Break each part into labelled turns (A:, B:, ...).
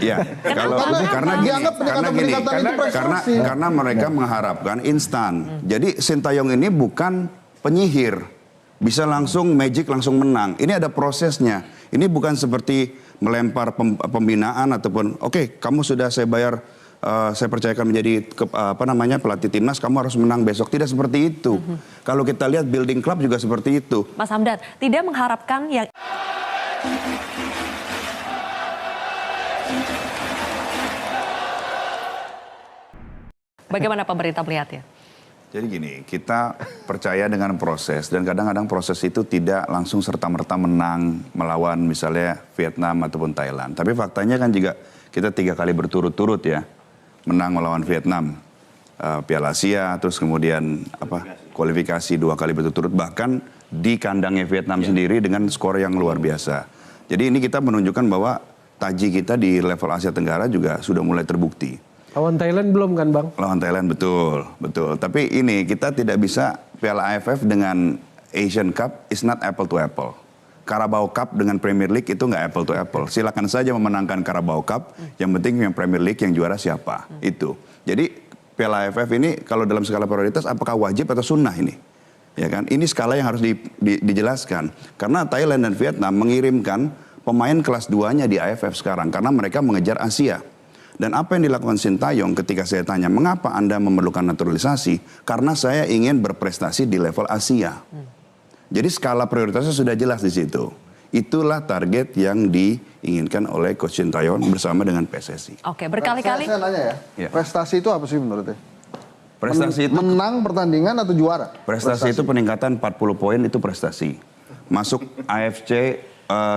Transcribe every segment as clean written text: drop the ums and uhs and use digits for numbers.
A: Ya, karena gini, karena mereka mengharapkan instan. Jadi Sintayong ini bukan penyihir, bisa langsung magic langsung menang. Ini ada prosesnya. Ini bukan seperti melempar pembinaan ataupun oke, kamu sudah saya bayar, saya percayakan menjadi pelatih timnas, kamu harus menang besok. Tidak seperti itu. Kalau kita lihat building club juga seperti itu.
B: Mas Hamdan, tidak mengharapkan yang bagaimana pemerintah melihatnya?
A: Jadi gini, kita percaya dengan proses dan kadang-kadang proses itu tidak langsung serta-merta menang melawan misalnya Vietnam ataupun Thailand. Tapi faktanya kan juga kita 3 kali berturut-turut ya menang melawan Vietnam, Piala Asia, terus kemudian kualifikasi 2 kali berturut-turut, bahkan di kandangnya Vietnam sendiri dengan skor yang luar biasa. Jadi ini kita menunjukkan bahwa taji kita di level Asia Tenggara juga sudah mulai terbukti.
C: Lawan Thailand belum kan Bang?
A: Lawan Thailand betul. Tapi ini kita tidak bisa Piala AFF dengan Asian Cup is not apple to apple. Carabao Cup dengan Premier League itu nggak apple to apple. Silakan saja memenangkan Carabao Cup, yang penting yang Premier League yang juara siapa, itu. Jadi Piala AFF ini kalau dalam skala prioritas apakah wajib atau sunnah ini? Ya kan? Ini skala yang harus dijelaskan. Karena Thailand dan Vietnam mengirimkan pemain kelas 2-nya di AFF sekarang karena mereka mengejar Asia. Dan apa yang dilakukan Sintayong ketika saya tanya, mengapa Anda memerlukan naturalisasi? Karena saya ingin berprestasi di level Asia. Jadi skala prioritasnya sudah jelas di situ. Itulah target yang diinginkan oleh Coach Sintayong bersama dengan PSSI.
B: Oke, berkali-kali.
D: Saya nanya ya, prestasi itu apa sih menurutnya?
A: Prestasi itu
D: menang pertandingan atau juara?
A: Prestasi itu peningkatan 40 poin itu prestasi. Masuk AFC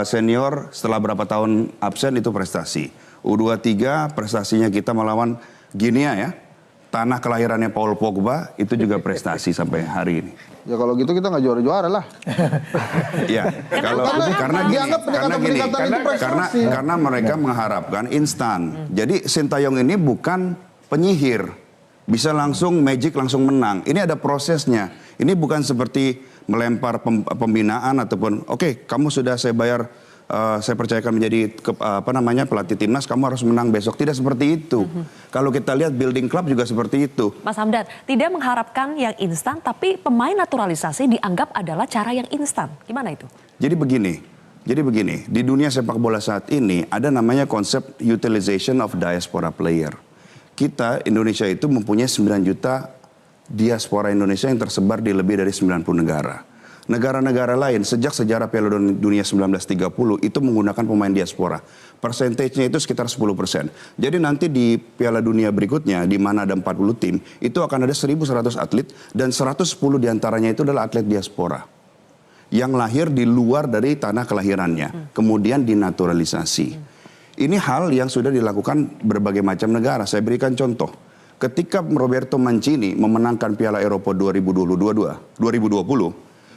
A: senior setelah berapa tahun absen itu prestasi. U23 prestasinya kita melawan Guinea ya. Tanah kelahirannya Paul Pogba itu juga prestasi sampai hari ini.
D: Ya kalau gitu kita nggak juara-juara lah.
A: Ya, karena mereka mengharapkan instan. Jadi Sintayong ini bukan penyihir, bisa langsung magic langsung menang. Ini ada prosesnya. Ini bukan seperti melempar pembinaan ataupun oke, kamu sudah saya bayar, saya percayakan menjadi pelatih timnas, kamu harus menang besok. Tidak seperti itu. Kalau kita lihat building club juga seperti itu.
B: Mas Hamdan, tidak mengharapkan yang instan, tapi pemain naturalisasi dianggap adalah cara yang instan. Gimana itu? Jadi
A: begini, di dunia sepak bola saat ini ada namanya konsep utilization of diaspora player. Kita, Indonesia itu mempunyai 9 juta diaspora Indonesia yang tersebar di lebih dari 90 negara. Negara-negara lain sejak sejarah Piala Dunia 1930 itu menggunakan pemain diaspora. Persentasenya itu sekitar 10%. Jadi nanti di Piala Dunia berikutnya di mana ada 40 tim, itu akan ada 1.100 atlet dan 110 diantaranya itu adalah atlet diaspora. Yang lahir di luar dari tanah kelahirannya, kemudian dinaturalisasi. Ini hal yang sudah dilakukan berbagai macam negara. Saya berikan contoh. Ketika Roberto Mancini memenangkan Piala Eropa 2020,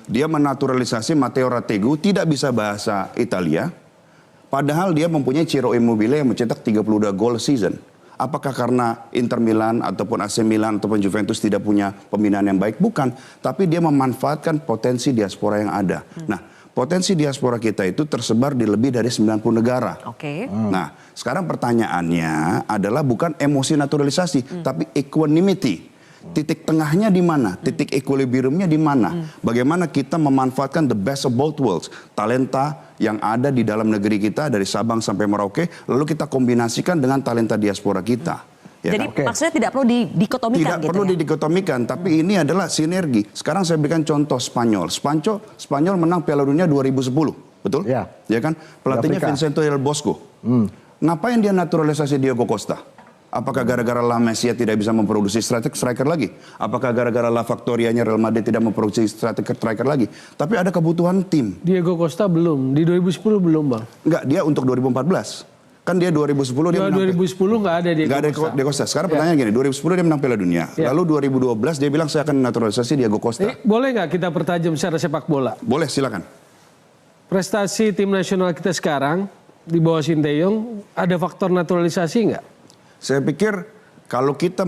A: dia menaturalisasi Matteo Retegui, tidak bisa bahasa Italia, padahal dia mempunyai Ciro Immobile yang mencetak 32 gol season. Apakah karena Inter Milan ataupun AC Milan ataupun Juventus tidak punya pembinaan yang baik? Bukan, tapi dia memanfaatkan potensi diaspora yang ada. Nah, potensi diaspora kita itu tersebar di lebih dari 90 negara. Nah, sekarang pertanyaannya adalah bukan emosi naturalisasi, tapi equanimity. Titik tengahnya di mana? Titik equilibriumnya di mana? Bagaimana kita memanfaatkan the best of both worlds? Talenta yang ada di dalam negeri kita dari Sabang sampai Merauke, lalu kita kombinasikan dengan talenta diaspora kita. Ya.
B: Jadi maksudnya tidak perlu didikotomikan
A: tidak
B: gitu
A: perlu
B: ya?
A: didikotomikan, tapi ini adalah sinergi. Sekarang saya berikan contoh Spanyol. Spanyol menang Piala Dunia 2010, betul? Ya kan? Pelatihnya Vicente del Bosco. Ngapain dia naturalisasi Diego Costa? Apakah gara-gara La Masia tidak bisa memproduksi striker lagi? Apakah gara-gara La Factoria-nya Real Madrid tidak memproduksi striker lagi? Tapi ada kebutuhan tim.
C: Diego Costa belum, di 2010 belum Bang?
A: Enggak, dia untuk 2014. Kan dia 2010 dia menang.
C: 2010 nggak ada Diego
A: Costa. Sekarang pertanyaan gini, 2010 dia menang Piala Dunia. Lalu 2012 dia bilang saya akan naturalisasi Diego Costa.
C: Boleh nggak kita pertajam secara sepak bola?
A: Boleh, silakan.
C: Prestasi tim nasional kita sekarang di bawah Sintayong ada faktor naturalisasi nggak?
A: Saya pikir kalau kita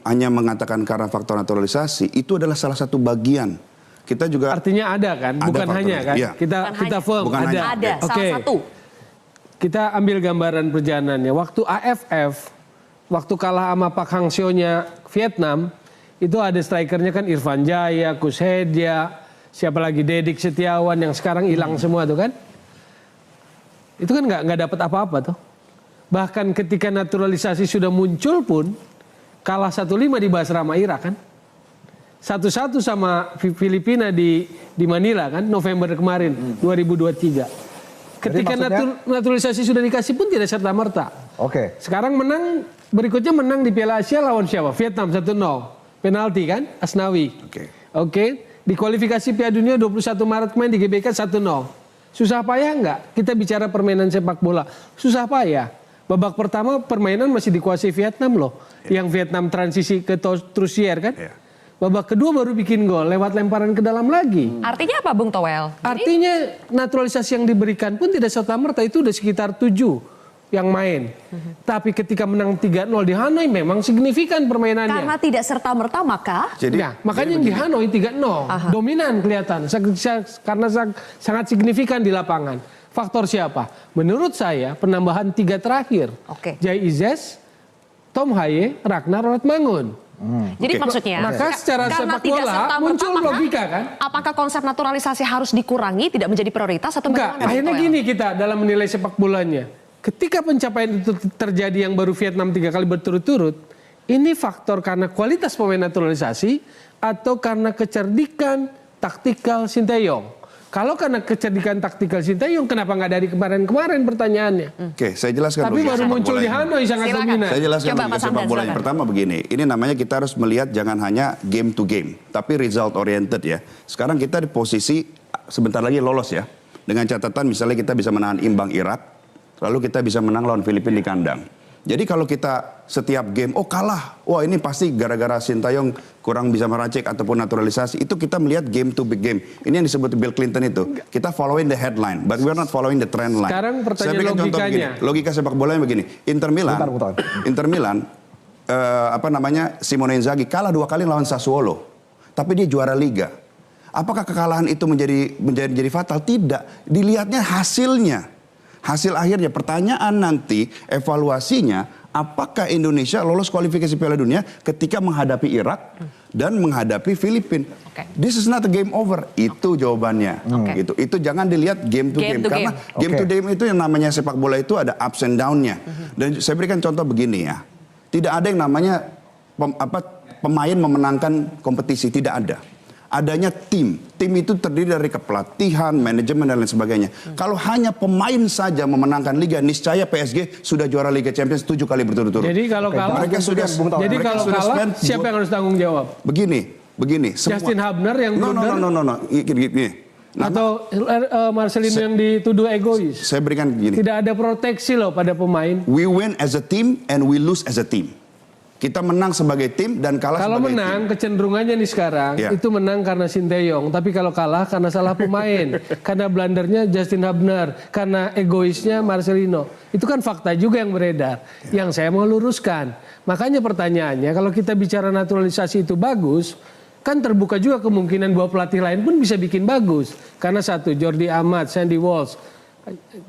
A: hanya mengatakan karena faktor naturalisasi, itu adalah salah satu bagian. Kita juga
C: artinya ada kan, bukan hanya kan?
A: Iya.
C: Kita firm,
A: bukan
C: ada.
B: Ada, salah satu.
C: kita ambil gambaran perjalanannya. Waktu AFF, waktu kalah sama Pak Hang Seo-nya Vietnam, itu ada strikernya kan Irfan Jaya, Kus Hedia, siapa lagi Dedik Setiawan yang sekarang hilang semua tuh kan. Itu kan nggak dapat apa-apa tuh. Bahkan ketika naturalisasi sudah muncul pun kalah 1-5 di Basra sama Irak kan. 1-1 sama Filipina di Manila kan November kemarin 2023. Ketika naturalisasi sudah dikasih pun tidak serta-merta.
E: Oke.
C: Sekarang berikutnya menang di Piala Asia lawan siapa? Vietnam 1-0. Penalti kan? Asnawi. Oke. Di kualifikasi Piala Dunia 21 Maret kemarin di GBK 1-0. Susah payah enggak? Kita bicara permainan sepak bola. Susah payah. Babak pertama permainan masih dikuasai Vietnam loh. Yang Vietnam transisi ke Trussier kan? Babak kedua baru bikin gol lewat lemparan ke dalam lagi.
B: Artinya apa Bung Toel?
C: Artinya naturalisasi yang diberikan pun tidak serta-merta, itu udah sekitar 7 yang main. Tapi ketika menang 3-0 di Hanoi memang signifikan permainannya.
B: Karena tidak serta-merta maka
C: Makanya yang di Hanoi 3-0 dominan kelihatan karena sangat signifikan di lapangan. Faktor siapa? Menurut saya penambahan 3 terakhir. Jai Izes, Tom Haye, Ragnar Ratmangun.
B: Jadi maksudnya,
C: maka secara
B: karena
C: sepak bola muncul logika kan?
B: Apakah konsep naturalisasi harus dikurangi, tidak menjadi prioritas atau bagaimana?
C: Enggak, akhirnya gini kita dalam menilai sepak bolanya. Ketika pencapaian itu terjadi yang baru Vietnam 3 kali berturut-turut, ini faktor karena kualitas pemain naturalisasi atau karena kecerdikan taktikal Sinteyong? Kalau karena kecerdikan taktikal Sinteyong, kenapa nggak dari kemarin-kemarin pertanyaannya?
A: Oke, saya jelaskan.
C: Tapi baru muncul di Hanoi sangat dominan.
A: Saya jelaskan logika sepak bola. Yang pertama begini, ini namanya kita harus melihat jangan hanya game to game, tapi result oriented ya. Sekarang kita di posisi sebentar lagi lolos ya. Dengan catatan misalnya kita bisa menahan imbang Irak, lalu kita bisa menang lawan Filipina di kandang. Jadi kalau kita setiap game, oh kalah, wah ini pasti gara-gara Sintayong kurang bisa meracik ataupun naturalisasi. Itu kita melihat game to big game. Ini yang disebut Bill Clinton itu. Kita following the headline, but we are not following the trend line.
C: Sekarang pertanyaan
A: saya berikan contoh begini, logika sepak bolanya begini. Inter Milan, Simone Inzaghi kalah 2 kali lawan Sassuolo, tapi dia juara Liga. Apakah kekalahan itu menjadi fatal? Tidak. Dilihatnya hasilnya. Hasil akhirnya, pertanyaan nanti evaluasinya, apakah Indonesia lolos kualifikasi Piala Dunia ketika menghadapi Irak dan menghadapi Filipina? This is not a game over. Itu jawabannya. Itu jangan dilihat game to game. Karena game to game itu yang namanya sepak bola itu ada ups and down-nya. Dan saya berikan contoh begini ya. Tidak ada yang namanya pemain memenangkan kompetisi. Tidak ada. Adanya tim. Tim itu terdiri dari kepelatihan, manajemen, dan lain sebagainya. Kalau hanya pemain saja memenangkan liga, niscaya PSG sudah juara Liga Champions 7 kali berturut-turut.
C: Jadi kalau kalah, siapa yang harus tanggung jawab?
A: Begini. Semua.
C: Justin Hubner yang blunder?
A: No. Gini.
C: Atau Marcelino yang dituduh egois?
A: Saya berikan gini.
C: Tidak ada proteksi loh pada pemain.
A: We win as a team and we lose as a team. Kita menang sebagai tim dan kalah
C: kalau
A: sebagai tim.
C: Kalau menang kecenderungannya nih sekarang itu menang karena Sinteyong, tapi kalau kalah karena salah pemain, karena blundernya Justin Hubner, karena egoisnya Marcelino. Itu kan fakta juga yang beredar. Yang saya mau luruskan. Makanya pertanyaannya kalau kita bicara naturalisasi itu bagus, kan terbuka juga kemungkinan bahwa pelatih lain pun bisa bikin bagus. Karena satu, Jordi Amat, Sandy Walsh,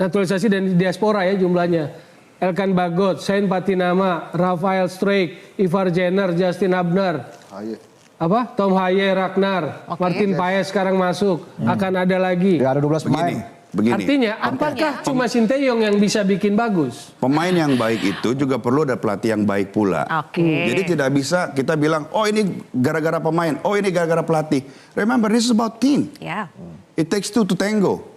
C: naturalisasi dan diaspora ya jumlahnya. Elkan Bagot, Sain Patinama, Rafael Struijk, Ivar Jenner, Justin Hubner, Tom Haye, Ragnar, Martin Paes sekarang masuk, akan ada lagi.
E: Ya, ada 12 pemain.
A: Begini.
C: Artinya, apakah cuma Sinteyong yang bisa bikin bagus?
A: Pemain yang baik itu juga perlu ada pelatih yang baik pula. Jadi tidak bisa kita bilang, oh ini gara-gara pemain, oh ini gara-gara pelatih. Remember, this is about team. It takes two to tango.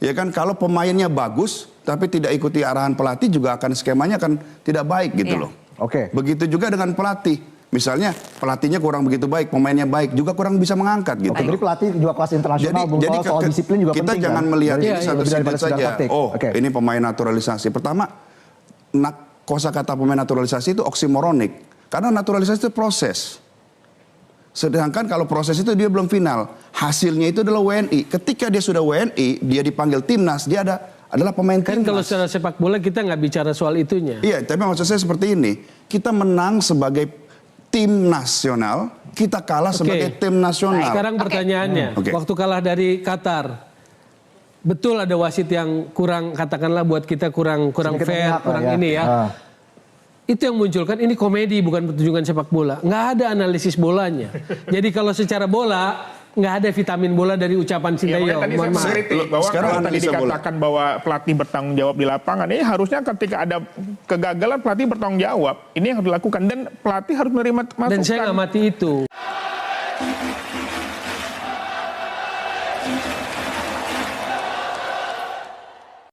A: Ya kan, kalau pemainnya bagus, tapi tidak ikuti arahan pelatih juga akan skemanya akan tidak baik gitu loh. Begitu juga dengan pelatih. Misalnya pelatihnya kurang begitu baik, pemainnya baik, juga kurang bisa mengangkat gitu.
E: Jadi pelatih juga kelas internasional, jadi soal disiplin juga
A: kita
E: penting.
A: Jangan melihat ini satu sudut saja. Ini pemain naturalisasi. Pertama, kosakata pemain naturalisasi itu oksimoronik. Karena naturalisasi itu proses. Sedangkan kalau proses itu dia belum final. Hasilnya itu adalah WNI. Ketika dia sudah WNI, dia dipanggil timnas, dia adalah pemain timnas.
C: Kan kalau secara sepak bola kita nggak bicara soal itunya.
A: Iya, tapi maksud saya seperti ini. Kita menang sebagai tim nasional, kita kalah sebagai tim nasional.
C: Sekarang pertanyaannya, waktu kalah dari Qatar, betul ada wasit yang kurang, katakanlah buat kita kurang
E: Sedikit
C: fair,
E: memihak lah
C: kurang
E: ya.
C: ini ya. Itu yang munculkan ini komedi bukan pertunjukan sepak bola. Nggak ada analisis bolanya. Jadi kalau secara bola nggak ada vitamin bola dari ucapan
F: Ya,
C: Sinteyong.
F: tadi saya
C: Mohon maaf.
F: mengkritik bahwa
A: sekarang
F: kalau tadi
A: analisa bola.
F: dikatakan bahwa pelatih bertanggung jawab di lapangan, ini harusnya ketika ada kegagalan pelatih bertanggung jawab. Ini yang harus dilakukan dan pelatih harus menerima masukan.
C: Dan saya nggak mati itu.